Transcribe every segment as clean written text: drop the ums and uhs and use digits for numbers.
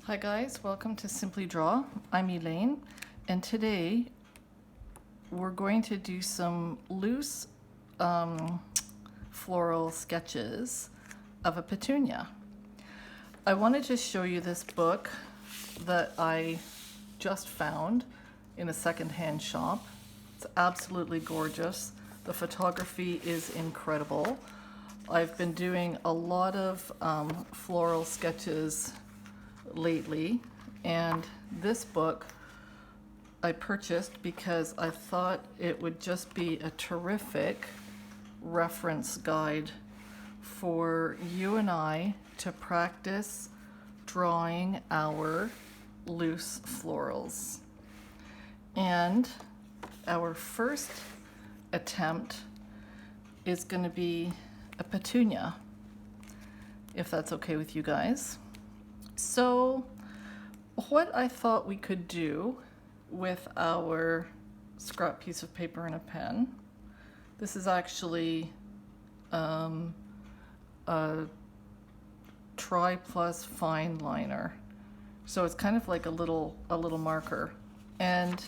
Hi guys, welcome to Simply Draw. I'm Elaine, and today we're going to do some loose floral sketches of a petunia. I wanted to show you this book that I just found in a secondhand shop. It's absolutely gorgeous. The photography is incredible. I've been doing a lot of floral sketches lately, and this book I purchased because I thought it would just be a terrific reference guide for you and I to practice drawing our loose florals. And our first attempt is going to be a petunia, if that's okay with you guys. So what I thought we could do with our scrap piece of paper and a pen, this is actually a Tri Plus fine liner. So it's kind of like a little marker. And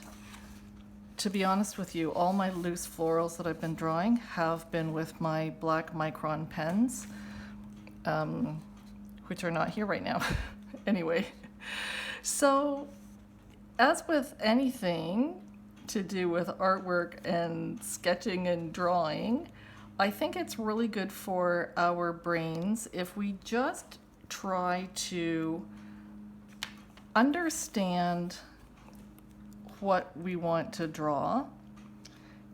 to be honest with you, all my loose florals that I've been drawing have been with my black micron pens, which are not here right now. Anyway, so as with anything to do with artwork and sketching and drawing, I think it's really good for our brains if we just try to understand what we want to draw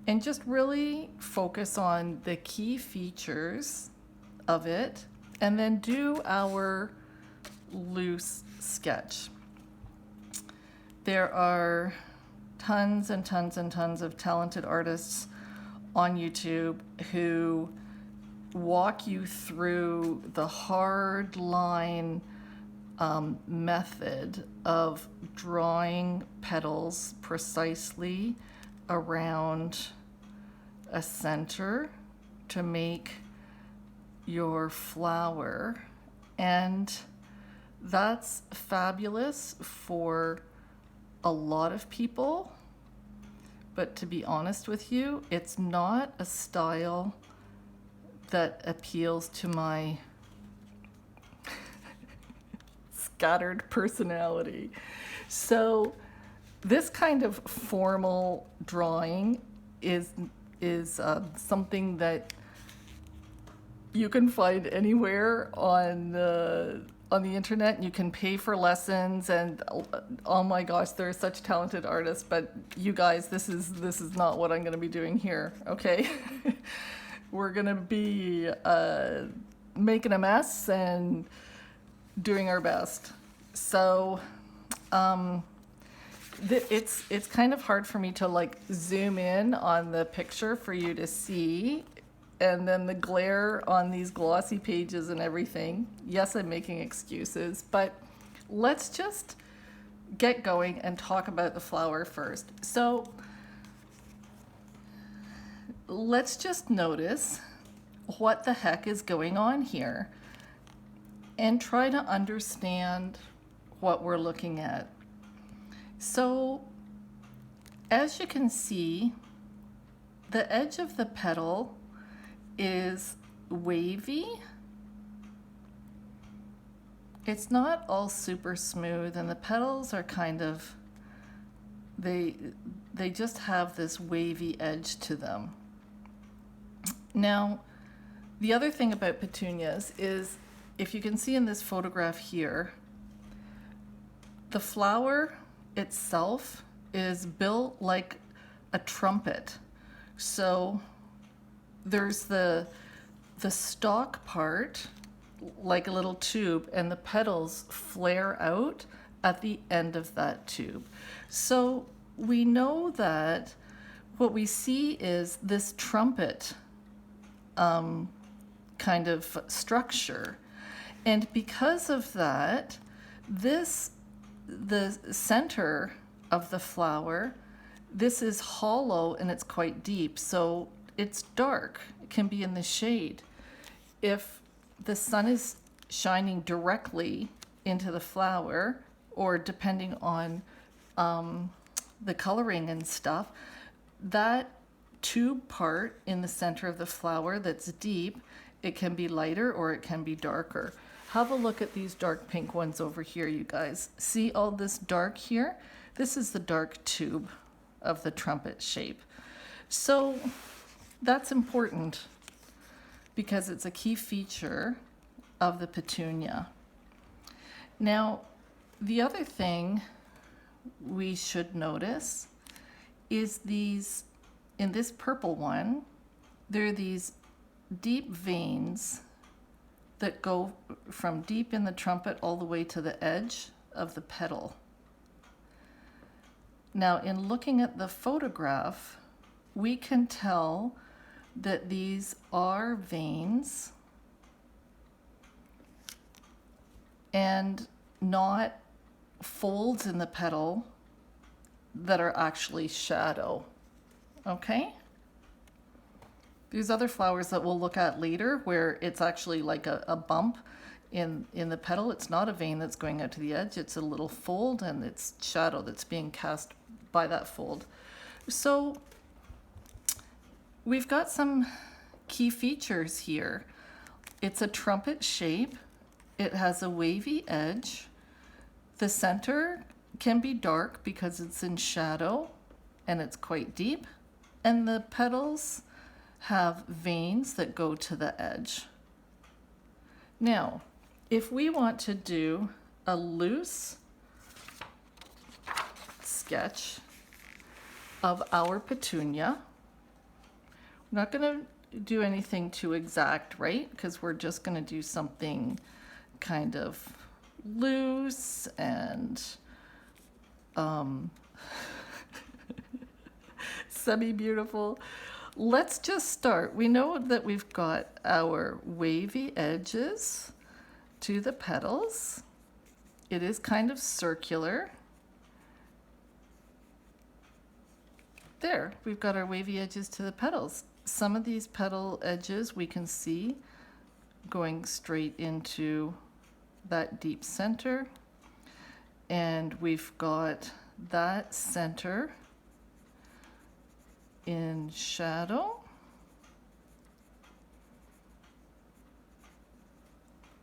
and just really focus on the key features of it and then do our loose sketch. There are tons and tons and tons of talented artists on YouTube who walk you through the hard line method of drawing petals precisely around a center to make your flower, and that's fabulous for a lot of people, but to be honest with you, it's not a style that appeals to my scattered personality. So this kind of formal drawing is something that you can find anywhere on the internet, and you can pay for lessons, and oh my gosh, there are such talented artists, but you guys, this is not what I'm going to be doing here, okay? We're going to be making a mess and doing our best. So it's kind of hard for me to like zoom in on the picture for you to see, and then the glare on these glossy pages and everything. Yes, I'm making excuses, but let's just get going and talk about the flower first. So let's just notice what the heck is going on here and try to understand what we're looking at. So as you can see, the edge of the petal is wavy. It's not all super smooth, and the petals are kind of, they just have this wavy edge to them. Now, the other thing about petunias is, if you can see in this photograph here, the flower itself is built like a trumpet. So there's the stalk part, like a little tube, and the petals flare out at the end of that tube. So we know that what we see is this trumpet kind of structure. And because of that, the center of the flower, this is hollow and it's quite deep, so it's dark. It can be in the shade. If the sun is shining directly into the flower, or depending on the coloring and stuff, that tube part in the center of the flower that's deep, it can be lighter or it can be darker. Have a look at these dark pink ones over here, you guys. See all this dark here? This is the dark tube of the trumpet shape. So that's important because it's a key feature of the petunia. Now, the other thing we should notice is these, in this purple one, there are these deep veins that go from deep in the trumpet all the way to the edge of the petal. Now, in looking at the photograph, we can tell that these are veins and not folds in the petal that are actually shadow. Okay? There's other flowers that we'll look at later where it's actually like a bump in the petal. It's not a vein that's going out to the edge, it's a little fold and it's shadow that's being cast by that fold. So we've got some key features here. It's a trumpet shape. It has a wavy edge. The center can be dark because it's in shadow and it's quite deep. And the petals have veins that go to the edge. Now, if we want to do a loose sketch of our petunia, we're not going to do anything too exact, right? Because we're just going to do something kind of loose and semi-beautiful. Let's just start. We know that we've got our wavy edges to the petals. It is kind of circular. There, we've got our wavy edges to the petals. Some of these petal edges we can see going straight into that deep center. And we've got that center in shadow.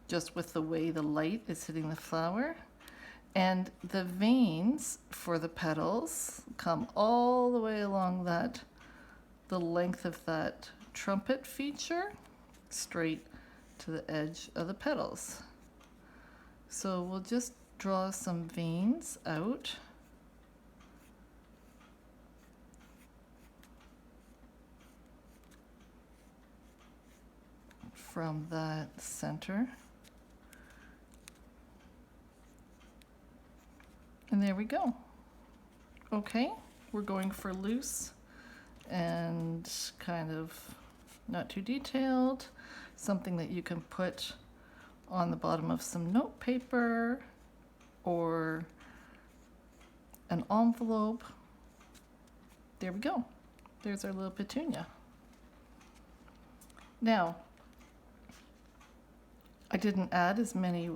Just with the way the light is hitting the flower. And the veins for the petals come all the way along the length of that trumpet feature, straight to the edge of the petals. So we'll just draw some veins out. From that center. And there we go. Okay, we're going for loose and kind of not too detailed. Something that you can put on the bottom of some note paper or an envelope. There we go. There's our little petunia. Now, I didn't add as many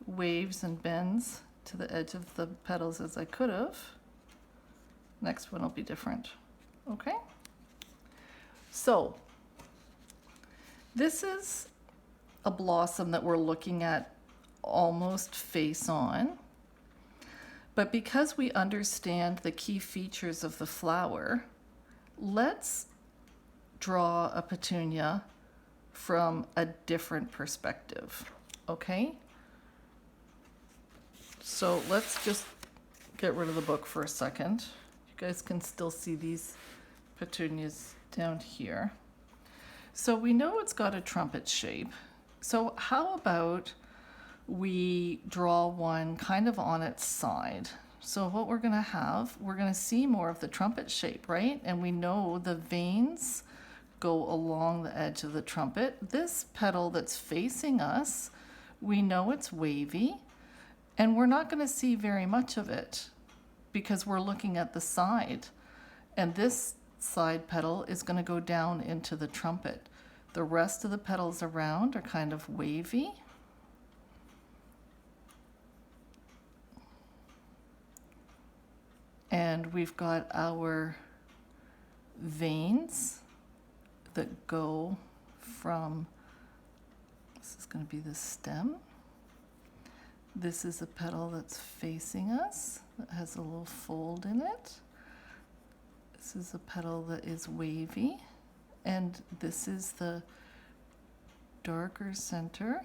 waves and bends to the edge of the petals as I could have. Next one will be different. Okay? So, this is a blossom that we're looking at almost face on. But because we understand the key features of the flower, let's draw a petunia from a different perspective, okay? So let's just get rid of the book for a second. You guys can still see these petunias down here. So we know it's got a trumpet shape. So how about we draw one kind of on its side? So what we're gonna see more of the trumpet shape, right? And we know the veins go along the edge of the trumpet. This petal that's facing us, we know it's wavy, and we're not going to see very much of it because we're looking at the side. And this side petal is going to go down into the trumpet. The rest of the petals around are kind of wavy. And we've got our veins that go from, this is going to be the stem. This is a petal that's facing us, that has a little fold in it. This is a petal that is wavy, and this is the darker center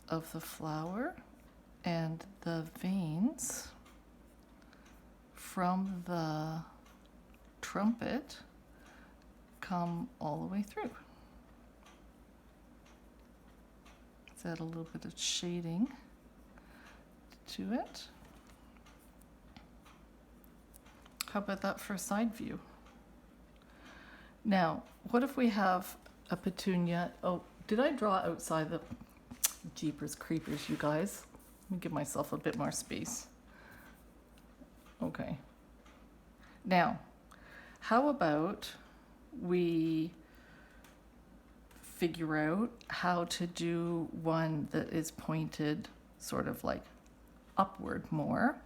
of the flower, and the veins from the trumpet come all the way through. Let's add a little bit of shading to it. How about that for a side view? Now, what if we have a petunia? Oh, did I draw outside the jeepers creepers, you guys? Let me give myself a bit more space. Okay. Now, how about we figure out how to do one that is pointed sort of like upward more.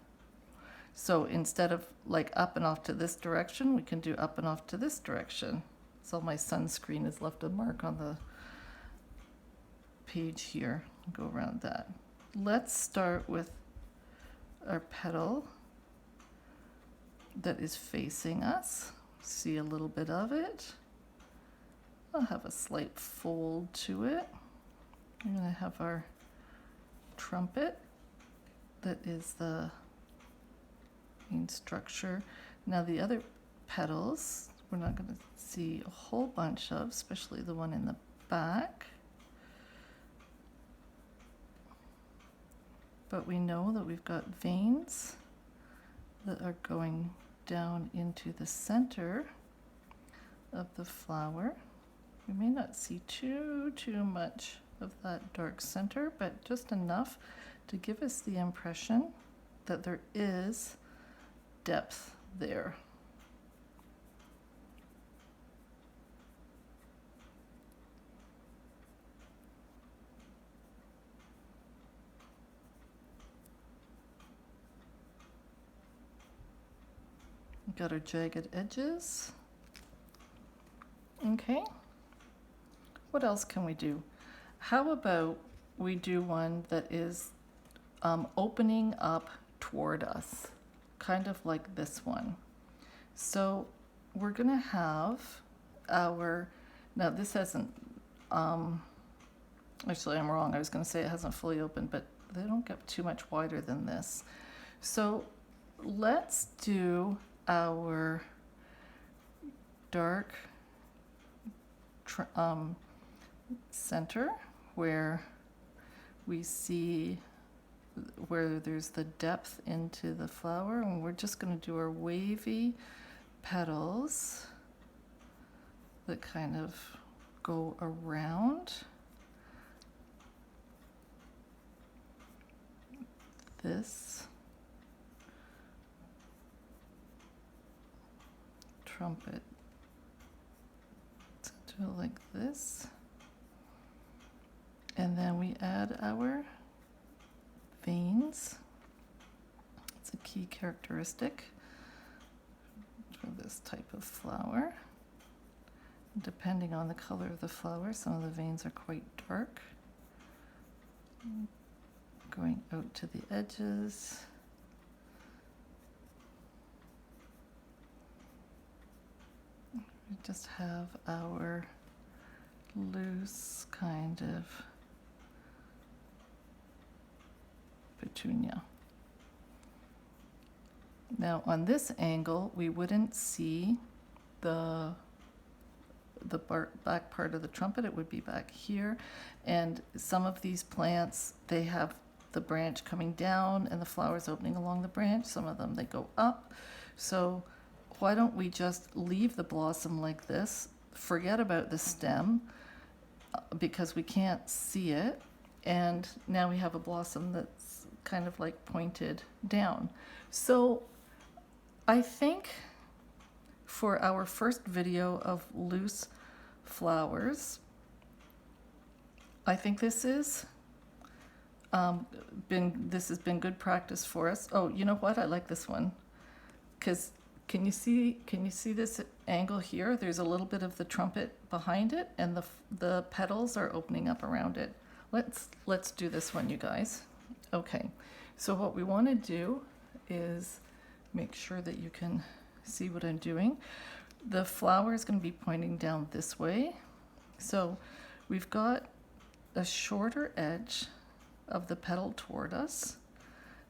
So instead of like up and off to this direction, we can do up and off to this direction. So my sunscreen has left a mark on the page here. Go around that. Let's start with our petal that is facing us. See a little bit of it. I'll have a slight fold to it. I'm going to have our trumpet that is the main structure. Now the other petals we're not going to see a whole bunch of, especially the one in the back. But we know that we've got veins that are going down into the center of the flower. We may not see too much of that dark center, but just enough to give us the impression that there is depth there. We've got our jagged edges. Okay. What else can we do? How about we do one that is opening up toward us, kind of like this one. So we're going to have our, now this hasn't, actually I'm wrong, I was going to say it hasn't fully opened, but they don't get too much wider than this. So let's do our dark center where we see where there's the depth into the flower, and we're just going to do our wavy petals that kind of go around this trumpet. So do it like this, and then we add our veins. It's a key characteristic for this type of flower. Depending on the color of the flower, some of the veins are quite dark. Going out to the edges. We just have our loose kind of petunia. Now on this angle, we wouldn't see the back part of the trumpet. It would be back here. And some of these plants, they have the branch coming down and the flowers opening along the branch. Some of them, they go up. So why don't we just leave the blossom like this, forget about the stem, because we can't see it, and now we have a blossom that's kind of like pointed down. So I think for our first video of loose flowers, I think this is This has been good practice for us. Oh, you know what? I like this one because can you see this angle here? There's a little bit of the trumpet behind it, and the petals are opening up around it. Let's do this one, you guys. Okay, so what we want to do is make sure that you can see what I'm doing. The flower is going to be pointing down this way. So we've got a shorter edge of the petal toward us.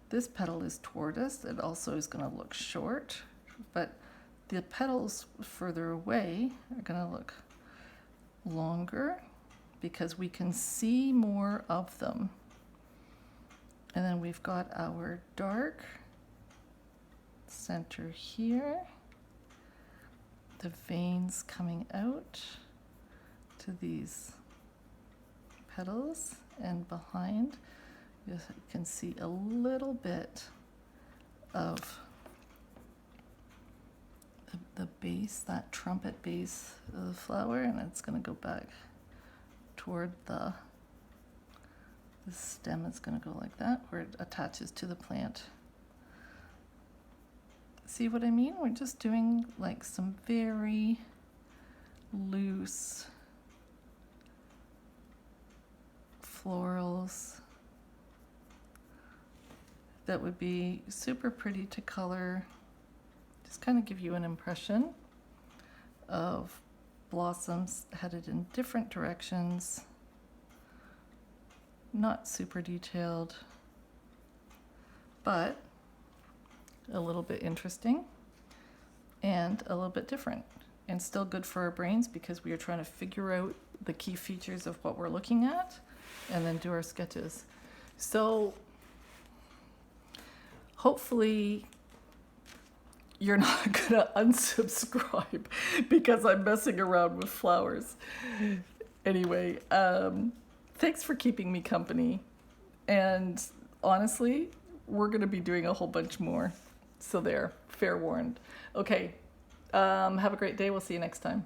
This petal is toward us. It also is going to look short, but the petals further away are going to look longer because we can see more of them. And then we've got our dark center here, the veins coming out to these petals, and behind you can see a little bit of the base, that trumpet base of the flower, and it's going to go back toward the stem. Is going to go like that where it attaches to the plant. See what I mean? We're just doing like some very loose florals that would be super pretty to color. Just kind of give you an impression of blossoms headed in different directions. Not super detailed, but a little bit interesting and a little bit different, and still good for our brains because we are trying to figure out the key features of what we're looking at and then do our sketches. So hopefully you're not gonna unsubscribe because I'm messing around with flowers. Anyway, thanks for keeping me company, and honestly, we're gonna be doing a whole bunch more. So there, fair warned. Okay, have a great day. We'll see you next time.